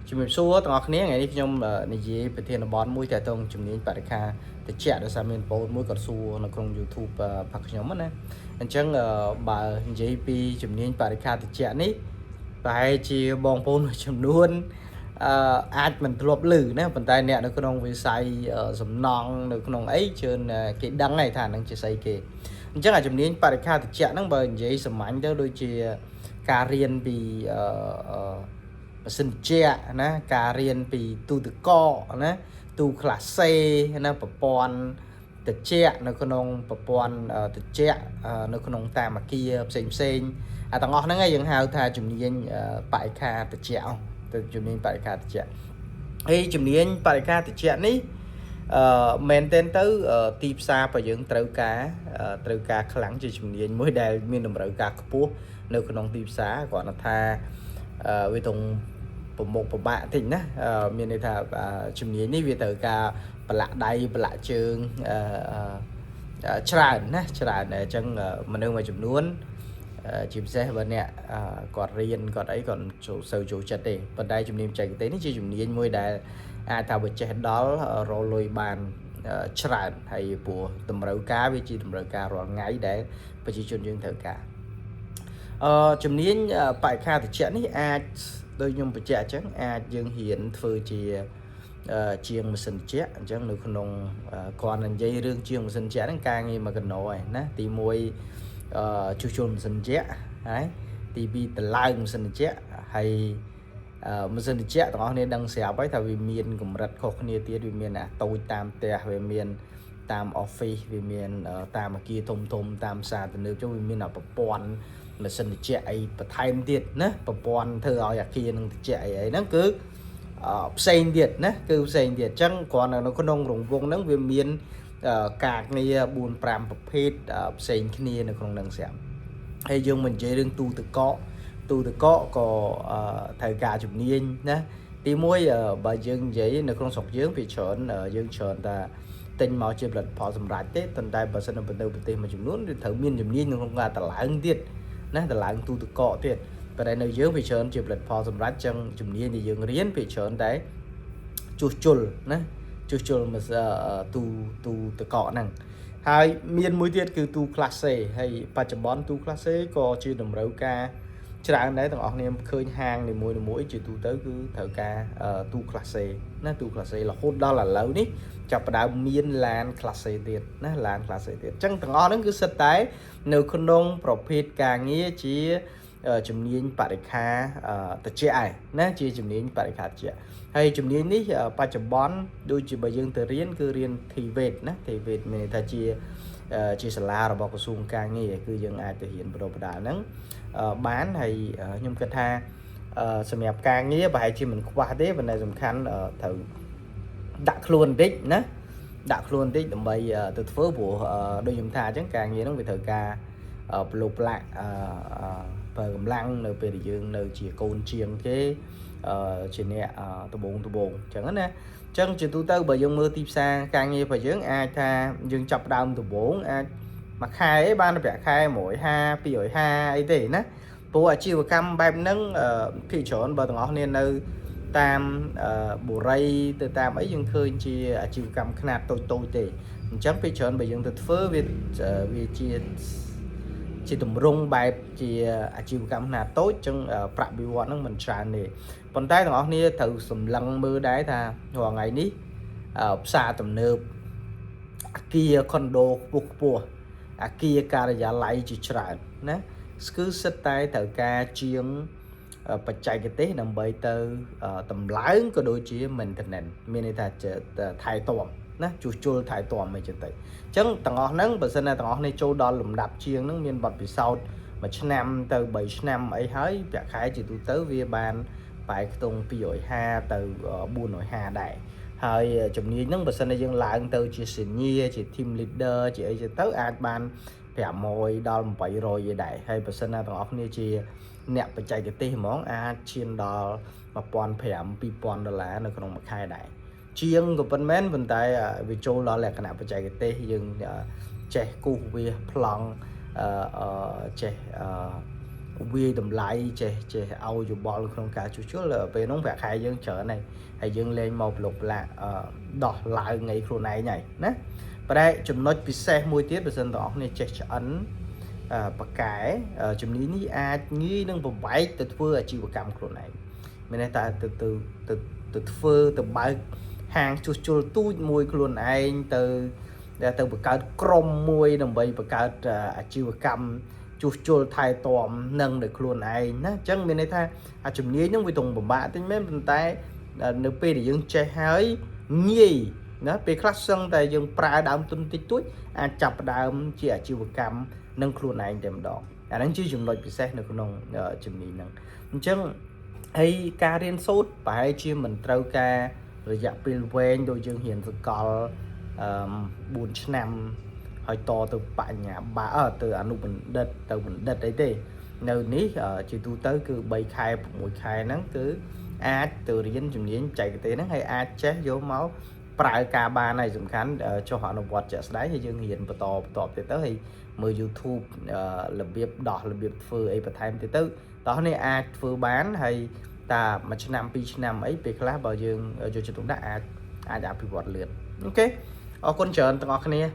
ជំរាបសួរទាំងអស់គ្នាថ្ងៃនេះខ្ញុំនិយាយប្រធានបទមួយតើតើជំនាញបរិខាតិចដោយសារមានបងមួយគាត់សួរនៅក្នុង YouTube ផាក់ខ្ញុំណាអញ្ចឹងបើនិយាយពីជំនាញបរិខាតិចនេះប្រហែលជាបងប្អូនមួយចំនួនអាចមិនធ្លាប់ឮណាប៉ុន្តែអ្នកនៅក្នុងវិស័យសំណង់នៅក្នុងអីជឿនគេដឹងហើយថានឹងជាស្អីគេអញ្ចឹងជំនាញបរិខាតិចហ្នឹងបើនិយាយសាមញ្ញទៅដូចជាការរៀនពីម៉ាស៊ីនជាណាការរៀនពីទូទឹកកកណាទូក្លាសេណាប្រព័ន្ធត្រជាក់នៅក្នុងប្រព័ន្ធត្រជាក់នៅក្នុងតាមអគារផ្សេងទាំងអស់ហ្នឹងយើងហៅថាជំនាញបរិខាត្រជាក់ទៅជំនាញបរិខាត្រជាក់ហើយជំនាញបរិខាត្រជាក់នេះមែនទែនទៅទីផ្សាររបស់យើងត្រូវការខ្លាំងជាជំនាញមួយដែលមានតម្រូវការខ្ពស់នៅក្នុងទីផ្សារគាត់ថាវាតុងប្រមុខប្របាក់តិចណាមានន័យថាជំនាញនេះវាត្រូវការប្រឡាក់ដៃប្រឡាក់ជើងច្រើនណាច្រើនអញ្ចឹងមនុស្សមួយចំនួនជាពិសេសបើអ្នកគាត់រៀនគាត់អីគាត់សូវចូលចិត្តទេប៉ុន្តែជំនាញបច្ចេកទេសនេះជាជំនាញមួយដែលអាចថាបើចេះដល់រកលុយបានច្រើនហើយព្រោះតម្រូវការវាជាតម្រូវការរាល់ថ្ងៃដែលប្រជាជនយើងត្រូវការជំនាញបរិខាតិចនេះអាចដោយខ្ញុំបញ្ជាក់អញ្ចឹងអាចយើងហ៊ានធ្វើជាងម៉ាស៊ីនជាអញ្ចឹងនៅក្នុងគាត់និយាយរឿងជាងម៉ាស៊ីនជាហ្នឹងការងារមួយកណោឯណាទី1ជួសជុលម៉ាស៊ីនជាហើយទី2តម្លើងម៉ាស៊ីនជាហើយម៉ាស៊ីនជាទាំងអស់គ្នាដឹងស្រាប់ហើយថាវាមានកម្រិតខុសគ្នាទៀតវាមានអាតូចតាមផ្ទះវាមានតាម office វាមានតាមអគារធំតាមផ្សារទំនើបចុះវាមានប្រព័ន្ធម៉ាស៊ីនត្រជាក់អីបន្ថែមទៀតណាប្រព័ន្ធធ្វើឲ្យអាគារនឹងត្រជាក់អីហ្នឹងគឺផ្សេងទៀតណាគឺផ្សេងទៀតអញ្ចឹងគ្រាន់តែនៅក្នុងរង្វង់ហ្នឹងវាមានការងារ 4-5 ប្រភេទផ្សេងគ្នានៅក្នុងហ្នឹងស្រាប់ហើយយើងមិននិយាយរឿងទូទឹកកកក៏ត្រូវការជំនាញណាទី1បើយើងនិយាយនៅក្នុងស្រុកយើងវាច្រើនយើងច្រើនតែទិញមកជាផលិតផលសម្រាប់ទេតែបើសិននៅប្រទេសមួយចំនួនវាត្រូវមានជំនាញក្នុងការតម្លើងទៀតណាតម្លើងទូទឹកកកទៀតប៉ុន្តែនៅយើងវាច្រើនជាផលិតផលសម្រាប់ចឹងជំនាញដែលយើងរៀនវាច្រើនតែជួសជុលណាជួសជុលទូទឹកកកហ្នឹងហើយមានមួយទៀតគឺទូក្លាសេហើយបច្ចុប្បន្នទូក្លាសេក៏ជាតម្រូវការច្រើនដែរទាំងអស់គ្នាឃើញហាងនីមួយជាទូទៅគឺត្រូវការទូក្លាសេណាទូក្លាសេរហូតដល់ឥឡូវនេះចាប់ផ្ដើមមានឡានក្លាសេទៀតណាឡានក្លាសេទៀតអញ្ចឹងទាំងអស់ហ្នឹងគឺសិតតែនៅក្នុងប្រភេទការងារជាជំនាញបរិខាត្រជាក់ឯណាជាជំនាញបរិខាត្រជាក់ហើយជំនាញនេះបច្ចុប្បន្នដូចជាបើយើងទៅរៀនគឺរៀន TVET ណា TVET មានន័យថាជាសាលារបស់ក្រសួងការងារគឺយើងអាចទៅរៀនបណ្ដុះបណ្ដាលហ្នឹងបានហើយខ្ញុំគិតថាសម្រាប់ការងារប្រហែលជាមិនខ្វះទេប៉ុន្តែសំខាន់ត្រូវដាក់ខ្លួនបន្តិចណាដាក់ខ្លួនបន្តិចដើម្បីទៅធ្វើព្រោះដូចខ្ញុំថាអញ្ចឹងការងារហ្នឹងវាត្រូវការប្រឡូកប្រាក់បើកម្លាំងនៅពេលដែលយើងនៅជាកូនជាងគេជាអ្នកដបងអញ្ចឹងណាអញ្ចឹងជាទូទៅបើយើងមើលទីផ្សារការងាររបស់យើងអាចថាយើងចាប់ដើមដំបូងអាចមួយខែបានប្រាក់ខែ150 250អីទេណាព្រោះអាជីវកម្មបែបហ្នឹងភាគច្រើនបើទាំងអស់គ្នានៅតាមបុរីទៅតាមអីយើងឃើញជាអាជីវកម្មខ្នាតតូចទេអញ្ចឹងភាគច្រើនបើយើងទៅធ្វើវាជាតម្រង់បែបជាអាជីវកម្មខ្នាតតូចអញ្ចឹងប្រាក់បៀវត្សហ្នឹងមិនច្រើនទេប៉ុន្តែទាំងអស់គ្នាត្រូវសម្លឹងមើលដែរថារាល់ថ្ងៃនេះផ្សារទំនើបអគារខុនដូខ្ពស់អគារការិយាល័យជាច្រើនណាគឺសិតតែត្រូវការជាងបច្ចេកទេសដើម្បីទៅតម្លើងក៏ដូចជា maintenance មានន័យថាថែទាំណាជួសជុលថែទាំអីចឹងទៅអញ្ចឹងទាំងអស់ហ្នឹងបើសិនណាទាំងអស់នេះចូលដល់លំដាប់ជាងហ្នឹងមានបទពិសោធន៍1ឆ្នាំទៅ3ឆ្នាំអីហើយប្រាក់ខែជាទូទៅវាបានបែរខ្ទង់250ទៅ450ដែរហើយជំនាញហ្នឹងបើសិនណាយើងឡើងទៅជា senior ជា team leader ជាអីចឹងទៅអាចបាន500ដល់800ឯដែរហើយបើសិនណាទាំងអស់គ្នាជាអ្នកបច្ចេកទេសហ្មងអាចឈានដល់$1500-$2000នៅក្នុងមួយខែដែរជាងក៏ប៉ុន្មានប៉ុន្តែវាចូលដល់លក្ខណៈបច្ចេកទេសយើងចេះគូសវាសប្លង់ចេះ vì tầm lại chế ao dù bỏ được không cả chút chút là về nó phải khai dương trở này hay dương lên một lục là đỏ lại ngày khuôn này nhảy nè và đây chúng nói bị xe môi tiết và dân đó này chạy ấn và cái chúng ní nghĩ nâng vào váy từ vừa chịu cảm khuôn này mình này ta từ phơ từ bài hàng chút chút tu mùi khuôn anh từ một cái crom mùi đồng bày một cái chịu cảm chút chút thay tòm nâng được luôn ai nó chẳng mình này tha chùm ní những vị tùng bẩm bạ tính mấy bên tay nửa pe để dương chơi hơi nhì nó pe class sân tại dương pra đam tung tích túi chập đam chỉ chịu cảm nâng luôn ai đệm đỏ đang chưa dùng loại bị xe được nông chùm ní nâng chẳng hay ca riêng sốt phải chia mình trâu ca rồi dạo pin quen đôi dương hiện thực có 4 năm hơi to từ bạn nhà bà ở từ anh mình đất từ mình đất đấy thì nơi ní chỉ tu tới cứ bay khai một khai nắng cứ từ riêng chừng nhiên chạy cái tế nó hay chết vô máu phải cả ba này dùng khán cho họ nó vọt chạy đáy thì dương hiện và to thì tới thì mời YouTube là việc đỏ là việc phơi ấy và time thì tới đó này phơi bán hay ta mà năm pi năm ấy việc lá bao dương cho chúng ta đã bị vọt lượt ok ở con chờ tao nghe